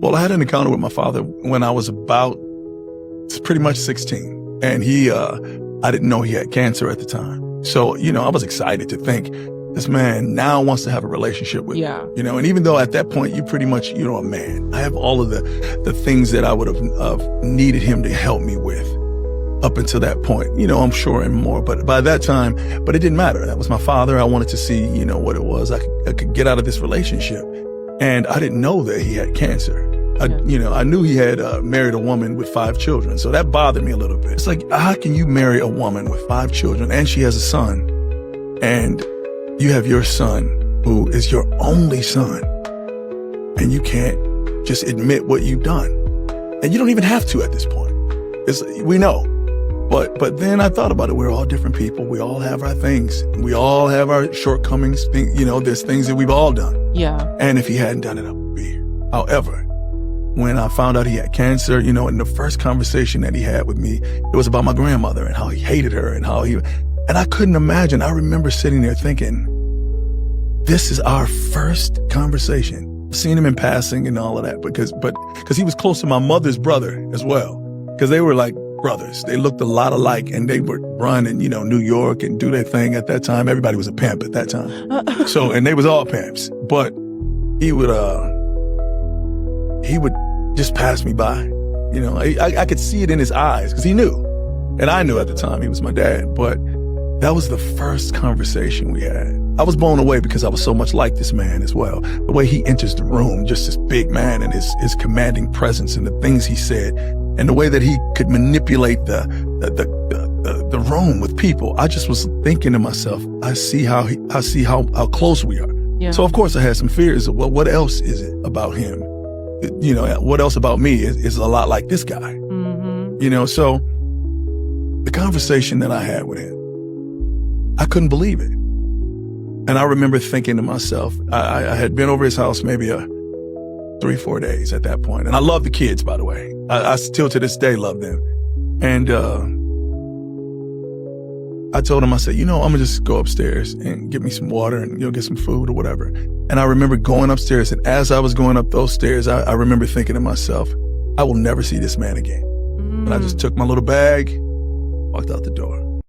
Well, I had an encounter with my father when I was about pretty much 16. And I didn't know he had cancer at the time. So, I was excited to think this man now wants to have a relationship with me. And even though at that point you pretty much, a man, I have all of the things that I would have needed him to help me with up until that point, I'm sure and more. But by that time, but it didn't matter. That was my father. I wanted to see, what it was I could get out of this relationship. And I didn't know that he had cancer. I knew he had married a woman with 5 children. So that bothered me a little bit. It's like, how can you marry a woman with 5 children and she has a son, and you have your son who is your only son, and you can't just admit what you've done? And you don't even have to at this point. We know. But then I thought about it. We're all different people. We all have our things. We all have our shortcomings. There's things that we've all done. Yeah. And if he hadn't done it, I would be here. However, when I found out he had cancer, in the first conversation that he had with me, it was about my grandmother and how he hated her and and I couldn't imagine. I remember sitting there thinking, this is our first conversation. I've seen him in passing and all of that because he was close to my mother's brother as well. Because they were like brothers. They looked a lot alike, and they would run in, New York and do their thing at that time. Everybody was a pimp at that time. And they was all pimps. But he would just pass me by. I could see it in his eyes because he knew. And I knew at the time he was my dad. But that was the first conversation we had. I was blown away because I was so much like this man as well. The way he enters the room, just this big man and his commanding presence and the things he said, and the way that he could manipulate the room with people. I just was thinking to myself, I see how close we are. Yeah. So of course I had some fears of, well, what else is it about him? What else about me is a lot like this guy? Mm-hmm. So the conversation that I had with him, I couldn't believe it. And I remember thinking to myself, I had been over his house maybe 3-4 days at that point. And I love the kids, by the way. I still to this day love them. And I told him, I said, I'm gonna just go upstairs and get me some water and get some food or whatever. And I remember going upstairs, and as I was going up those stairs, I remember thinking to myself, I will never see this man again. And I just took my little bag, walked out the door.